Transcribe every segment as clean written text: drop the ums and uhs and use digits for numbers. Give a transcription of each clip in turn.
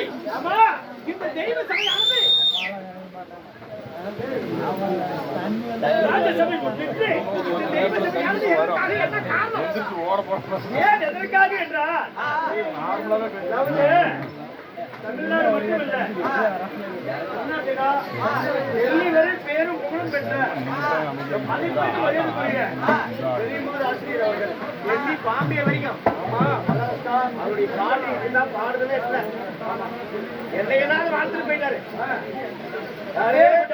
இல்லை. ஆமா, இந்த தெய்வ சபையானது ராஜசபை முன்னிட்டு இந்த தெய்வ சபையானது எதற்காக, என்ன காரணம், ஏன் எதற்காக என்றால் தமிழ்நாடு மட்டுமல்ல, கர்நாடகா, டெல்லி வரை பேரும் புகழும் பெற்ற மதிப்பிற்கு மரியாதைக்குரிய பெரியமோது ஆசிரியர் அவர்கள் டெல்லி பாம்பே வரைக்கும் அவருடைய பாட்டு இதெல்லாம் பாடுதலே இல்லை. என்னையெல்லாம் வாழ்த்துட்டு போயிட்டாரு.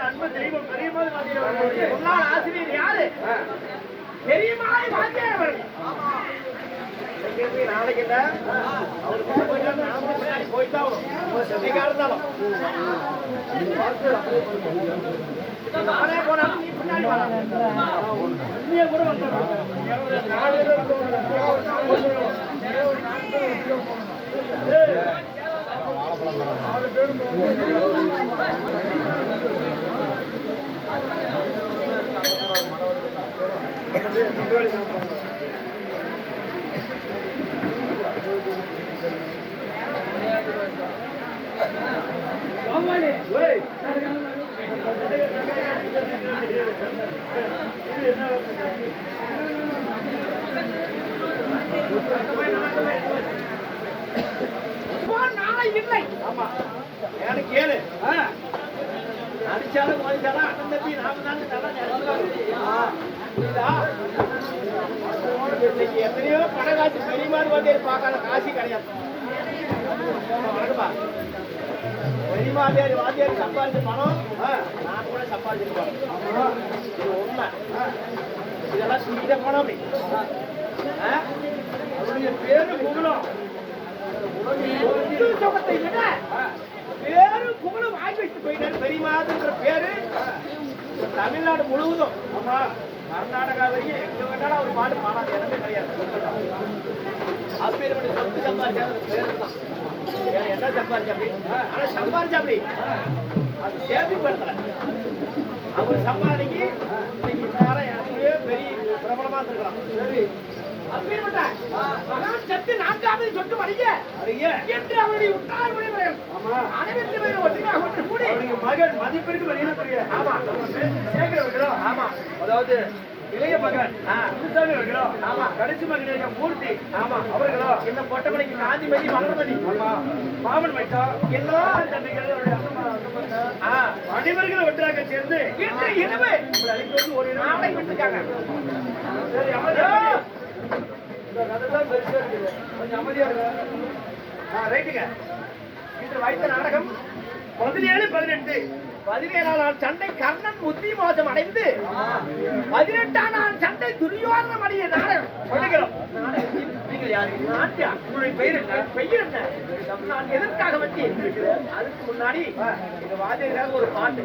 அன்பு தெய்வம் பெரியமோது ஆசிரியர் முன்னாள் ஆசிரியர் யாரு? பெரியமாய் வாத்தியார் அவர்கள். நாளைக்கு இல்ல, போய்தான் சென்னைக்கா இருந்தாலும் நானே போனாலும் நீ பின்னாடி கூட வந்து நாளை இல்லை. ஆமா, எனக்கு கேளு, அடிச்சாலும் மதிச்சாலும் அண்ணன் தம்பி நாம தான் எத்தனையோ பண காசு பெரியமாறு வந்து பார்க்காத காசி கிடையாது. பெரியமாதியார் வாத்தியார் சம்பாதிச்ச பணம் நான் கூட சம்பாதிச்சிருக்கோம். இது உண்மை. இதெல்லாம் சுத்திட்ட பணம். அப்படி அவருடைய பேரு புகழும் சுகத்தை விட பேரு புகழும் வாங்கி வச்சு போயிட்டாரு. பெரியமாதுன்ற பேரு தமிழ்நாடு முழுவதும், ஆமா கர்நாடகா வரைக்கும் எங்க வேண்டாலும் அவர் பாட்டு பாடாது இடமே கிடையாது. அப்பேற்பட்ட சொத்து சம்பாதிச்சாரு பேரு தான். என்ன சம்பாதிச்சா அப்படி? ஆனா சம்பாதிச்சா அப்படி அது சேஃப்டி படுத்தல. அவர் சம்பாதிக்கு இன்னைக்கு நேரம் எனக்குள்ளே பெரிய பிரபலமா இருக்கலாம். சரி, அப்பேற்பட்ட மகான் சத்து நான்காவது சொட்டு வருக என்று அவருடைய உற்றார் உறவினர்கள் அனைவரும் பேரும் ஒற்றுமையாக ஒன்று கூடி மகன் மதிப்பிற்கு வெளியிடக்கூடிய, ஆமா சேகரவர்களோ, ஆமா அதாவது இளைய மகன் குருசாமி அவர்களோ, ஆமா கடைசி மகன் மூர்த்தி, ஆமா அவர்களோ இந்த பொட்டமணிக்கு காந்திமதி மலர்மதி, ஆமா மாமன் மைத்தா எல்லா தம்பிகள் அனைவர்களும் ஒன்றாக சேர்ந்து இன்று இரவு உங்களை அழைத்து வந்து ஒரு நாளை விட்டுருக்காங்க. சரி, அமைதியா இந்த கதை தான் பெருசா இருக்குது, கொஞ்சம் அமைதியா இருக்கு. ரைட்டுங்க. இன்று வைத்த நாடகம் 17-18 17ஆம் நாள் சண்டை கர்ணன் புத்தி மோசம் அடைந்து 18ஆம் நாள் சண்டை துரியோதனம் அடைய நாடகம் சொல்லுகிறோம். நீங்கள் யாரு? நாட்டியா? உங்களுடைய பெயர் என்ன? பெயர் என்ன? நான் எதற்காக வந்து அதுக்கு முன்னாடி இந்த வாத்தியராக ஒரு பாட்டு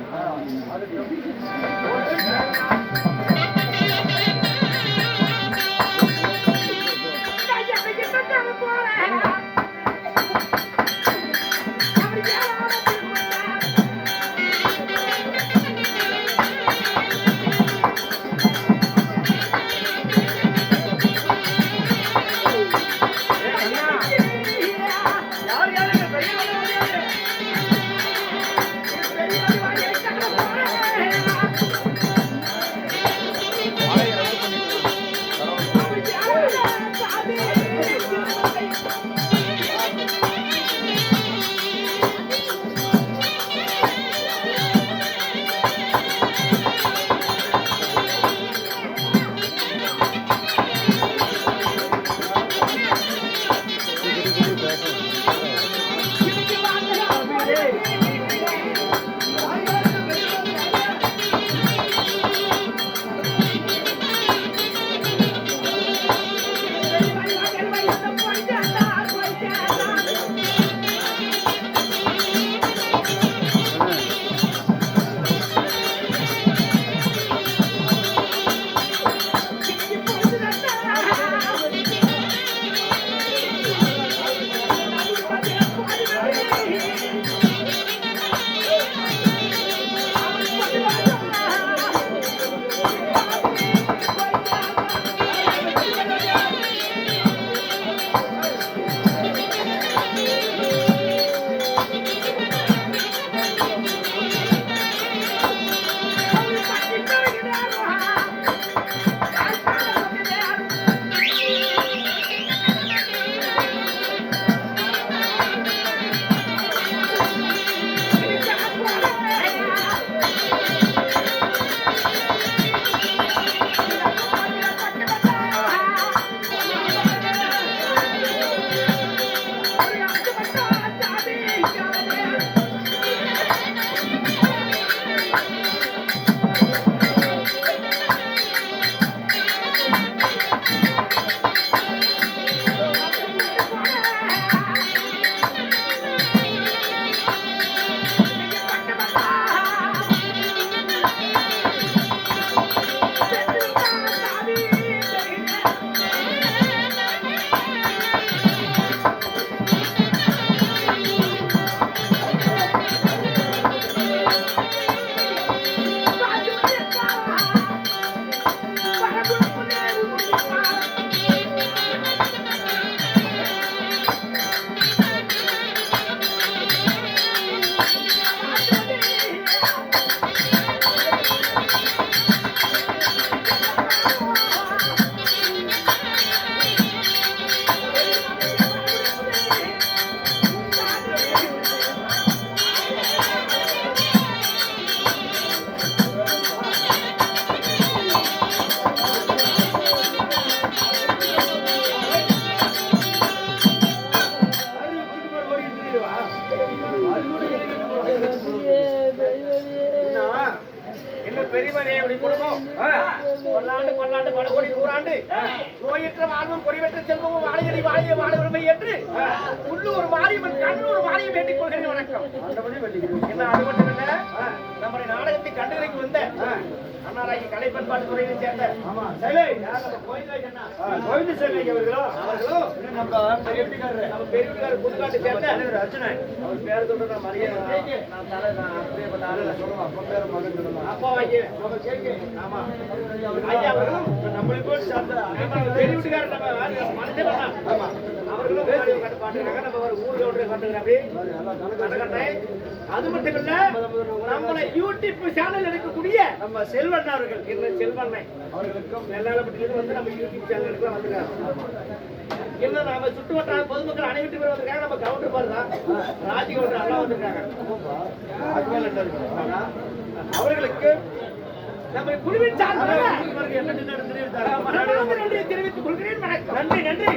எழுதிடுவா என்ன பெரியவனே அப்படி குடும்பம் கொல்லாண்டு கொல்லாண்டு படகொடி கூறாண்டு நோயற்ற வாழ்வும் பொறிவற்ற செல்வமும் வாழையடி வாழைய வாழை என்று உள்ளூர் மாரியம்மன் கண்ணூர் மாரியம் வேண்டிக் கொள்கிறேன் வணக்கம் என்ன அது மட்டும் இல்ல நம்முடைய நாடகத்தை கண்டுரைக்கு வந்த அண்ணாராகி கலை பண்பாட்டு துறையை சேர்ந்த கோவிந்த சேவை அவர்களும் நம்ம பெரிய வீட்டுக்காரர் புதுக்காட்டை சேர்ந்த அர்ஜுனன் அவர் பேர் சொல்ற நான் மரியாதை நான் தலை நான் அப்படியே பண்ண சொல்லுவோம் அப்பா பேர் மகன் சொல்லலாம் அப்பா வாங்கி ஆமா ஐயா அவர்களும் நம்மளுக்கு பெரிய வீட்டுக்காரர் நம்ம மனுஷன் ஆமா அவர்களும் பாட்டுறாங்க நம்ம ஒரு ஊர்ல ஒன்று கட்டுக்கிறேன் அது மட்டும் இல்ல நம்மளை யூடியூப் சேனல் எடுக்கக்கூடிய நம்ம செல்வண்ணா அவர்கள் என்ன செல்வண்ணை அவர்களுக்கும் நெல்லாளப்பட்டியிலிருந்து வந்து நம்ம யூடியூப் சேனலுக்கு வந்துருக்காங்க என்ன நாம சுற்று வட்டார பொதுமக்கள் அனைவரும் பேர் வந்திருக்காங்க நம்ம கவுண்டர் பாரு தான் ராஜி கவுண்டர் எல்லாம் வந்திருக்காங்க அவர்களுக்கு நம்ம குழுவின் சார்பாக என்ன தெரிவித்துக் கொள்கிறேன் நன்றி நன்றி